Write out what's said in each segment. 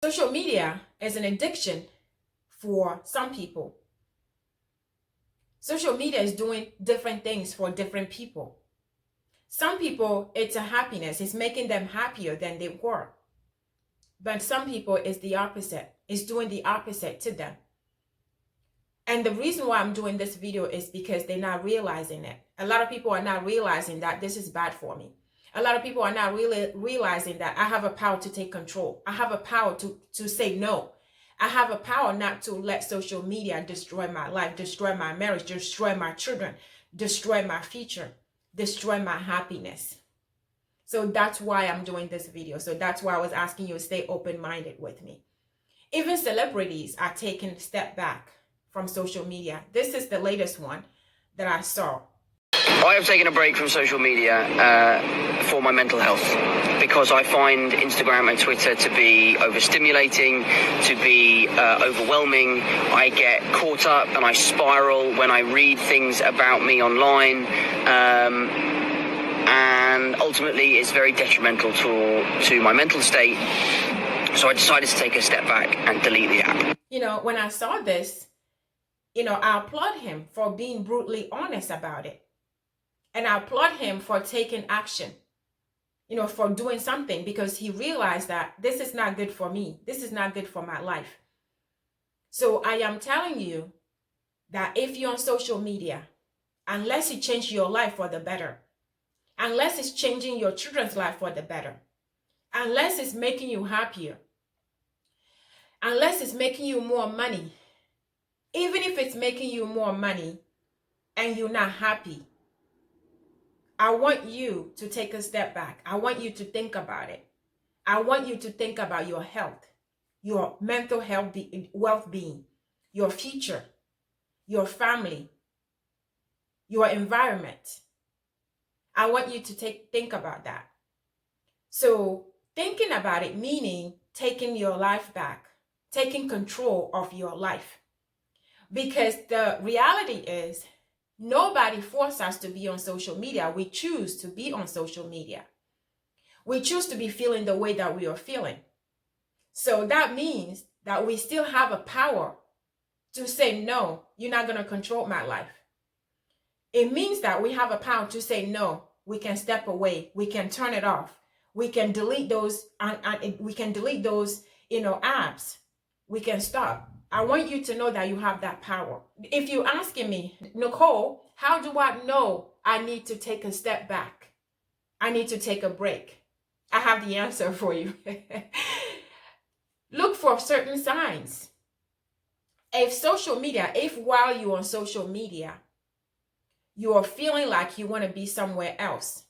Social media is an addiction for some people. Social media is doing different things for different people. Some people, it's a happiness. It's making them happier than they were. But some people, it's the opposite. It's doing the opposite to them. And the reason why I'm doing this video is because they're not realizing it. A lot of people are not realizing that this is bad for me. A lot of people are not really realizing that I have a power to take control. I have a power to say no. I have a power not to let social media destroy my life, destroy my marriage, destroy my children, destroy my future, destroy my happiness. So that's why I'm doing this video. So that's why I was asking you to stay open-minded with me. Even celebrities are taking a step back from social media. This is the latest one that I saw. I have taken a break from social media for my mental health because I find Instagram and Twitter to be overstimulating, to be overwhelming. I get caught up and I spiral when I read things about me online. And ultimately it's very detrimental to my mental state. So I decided to take a step back and delete the app. You know, when I saw this, I applaud him for being brutally honest about it. And I applaud him for taking action, for doing something, because he realized that this is not good for me. This is not good for my life. So I am telling you that if you're on social media, unless you change your life for the better, unless it's changing your children's life for the better, unless it's making you happier, unless it's making you more money, even if it's making you more money and you're not happy, I want you to take a step back. I want you to think about it. I want you to think about your health, your mental health, well-being, your future, your family, your environment. I want you to think about that. So thinking about it, meaning taking your life back, taking control of your life. Because the reality is, nobody forced us to be on social media. We choose to be on social media. We choose to be feeling the way that we are feeling. So that means that we still have a power to say, no, you're not going to control my life. It means that we have a power to say, no, we can step away. We can turn it off. We can delete those, we can delete those, apps. We can stop. I want you to know that you have that power. If you're asking me, Nicole, how do I know I need to take a step back? I need to take a break. I have the answer for you. Look for certain signs. If while you're on social media, you are feeling like you want to be somewhere else,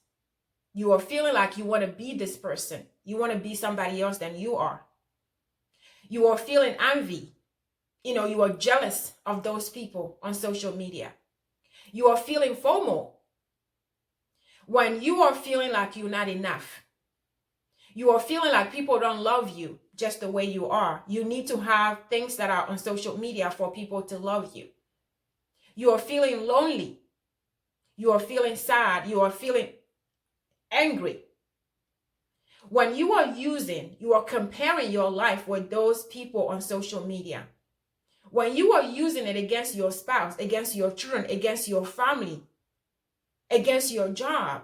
you are feeling like you want to be this person, you want to be somebody else than you are, you are feeling envy, you are jealous of those people on social media, you are feeling FOMO, when you are feeling like you're not enough, you are feeling like people don't love you just the way you are, you need to have things that are on social media for people to love you, you are feeling lonely, you are feeling sad, you are feeling angry. When you are comparing your life with those people on social media. When you are using it against your spouse, against your children, against your family, against your job,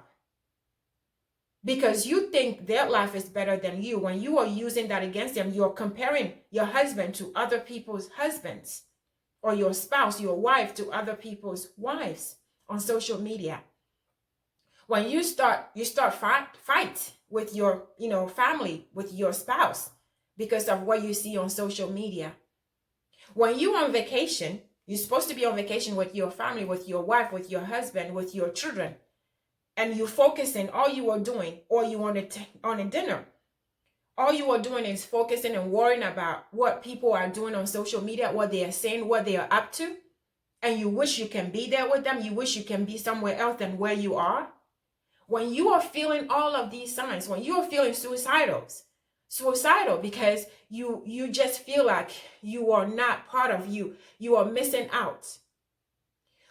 because you think their life is better than you, when you are using that against them, you are comparing your husband to other people's husbands, or your spouse, your wife to other people's wives on social media. When you start fight with your, family, with your spouse, because of what you see on social media. When you're on vacation, you're supposed to be on vacation with your family, with your wife, with your husband, with your children, and you're focusing, all you are doing, or you on a dinner, all you are doing is focusing and worrying about what people are doing on social media, what they are saying, what they are up to, and you wish you can be there with them, you wish you can be somewhere else than where you are. When you are feeling all of these signs, when you are feeling suicidal because you just feel like you are not part of you, you are missing out.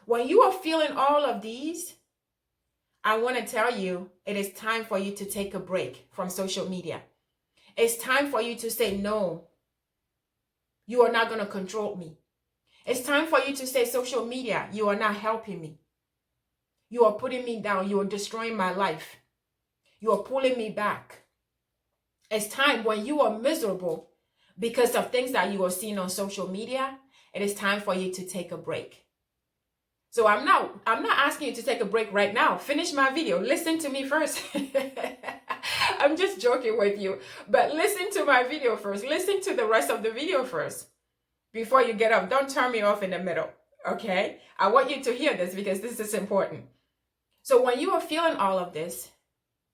When you are feeling all of these, I want to tell you, it is time for you to take a break from social media. It's time for you to say, no, you are not going to control me. It's time for you to say, social media, you are not helping me. You are putting me down. You are destroying my life. You are pulling me back. It's time when you are miserable because of things that you are seeing on social media, it is time for you to take a break. So I'm not asking you to take a break right now. Finish my video. Listen to me first. I'm just joking with you. But listen to my video first. Listen to the rest of the video first before you get up. Don't turn me off in the middle. Okay? I want you to hear this because this is important. So when you are feeling all of this,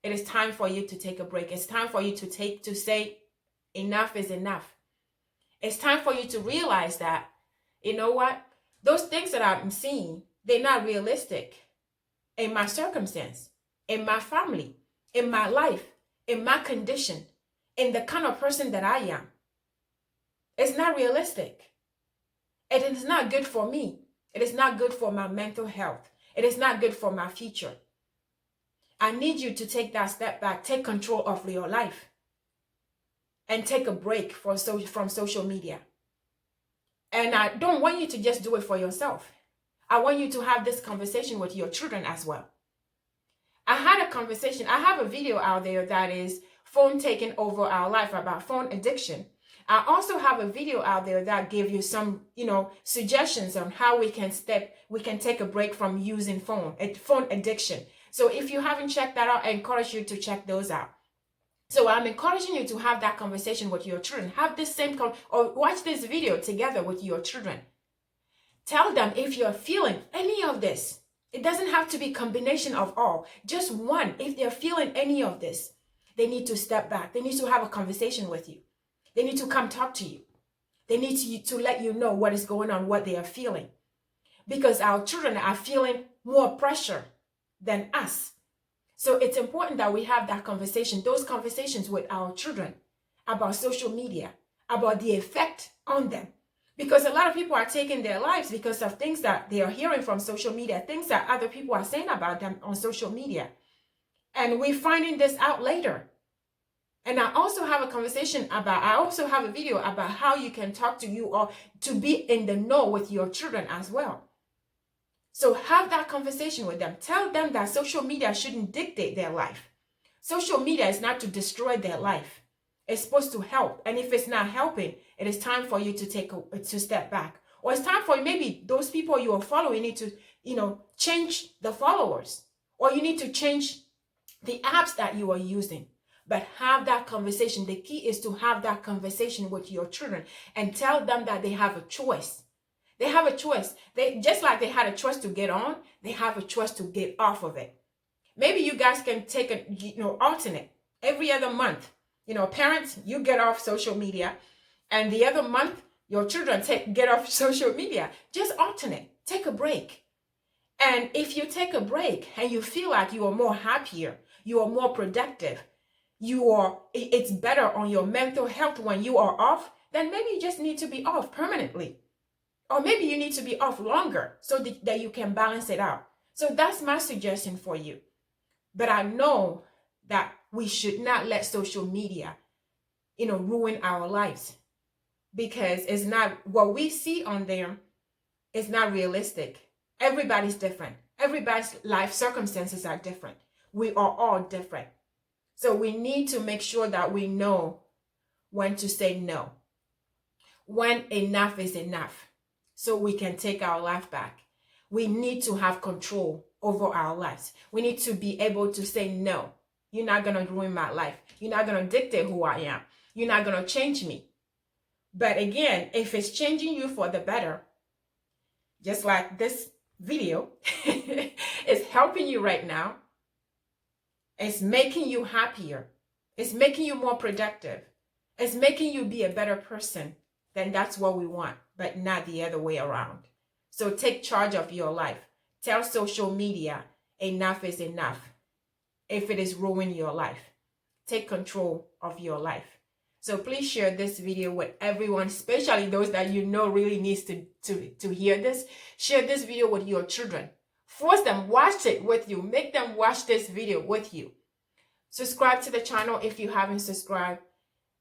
it is time for you to take a break. It's time for you to say enough is enough. It's time for you to realize that, you know what? Those things that I'm seeing, they're not realistic in my circumstance, in my family, in my life, in my condition, in the kind of person that I am. It's not realistic. It is not good for me. It is not good for my mental health. It is not good for my future. I need you to take that step back, take control of your life, and take a break from social media. And I don't want you to just do it for yourself. I want you to have this conversation with your children as well. I had a conversation. I have a video out there that is phone taking over our life, about phone addiction. I also have a video out there that gives you some, suggestions on how we can take a break from using phone addiction. So if you haven't checked that out, I encourage you to check those out. So I'm encouraging you to have that conversation with your children. Have this or watch this video together with your children. Tell them if you're feeling any of this. It doesn't have to be a combination of all. Just one. If they're feeling any of this, they need to step back. They need to have a conversation with you. They need to come talk to you. They need to let you know what is going on, what they are feeling. Because our children are feeling more pressure than us. So it's important that we have that conversation, those conversations with our children about social media, about the effect on them. Because a lot of people are taking their lives because of things that they are hearing from social media, things that other people are saying about them on social media. And we're finding this out later. And I also have a video about how you can talk to you or to be in the know with your children as well. So have that conversation with them. Tell them that social media shouldn't dictate their life. Social media is not to destroy their life. It's supposed to help. And if it's not helping, it is time for you to step back. Or it's time for maybe those people you are following need to, change the followers. Or you need to change the apps that you are using. But have that conversation. The key is to have that conversation with your children and tell them that they have a choice. They have a choice. They just like they had a choice to get on, they have a choice to get off of it. Maybe you guys can take alternate every other month. Parents, you get off social media, and the other month your children get off social media. Just alternate. Take a break. And if you take a break and you feel like you are more happier, you are more productive, it's better on your mental health when you are off, then maybe you just need to be off permanently. Or maybe you need to be off longer so that you can balance it out. So that's my suggestion for you. But I know that we should not let social media, ruin our lives. Because it's not, what we see on there is not realistic. Everybody's different. Everybody's life circumstances are different. We are all different. So we need to make sure that we know when to say no. When enough is enough. So we can take our life back. We need to have control over our lives. We need to be able to say, no, you're not going to ruin my life. You're not going to dictate who I am. You're not going to change me. But again, if it's changing you for the better, just like this video is helping you right now, it's making you happier. It's making you more productive. It's making you be a better person. Then that's what we want, but not the other way around. So take charge of your life. Tell social media enough is enough if it is ruining your life. Take control of your life. So please share this video with everyone, especially those that really needs to hear this. Share this video with your children. Force them, watch it with you. Make them watch this video with you. Subscribe to the channel if you haven't subscribed.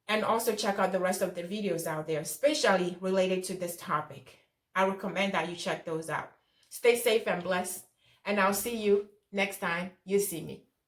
And also check out the rest of the videos out there, especially related to this topic. I recommend that you check those out. Stay safe and blessed. And I'll see you next time you see me.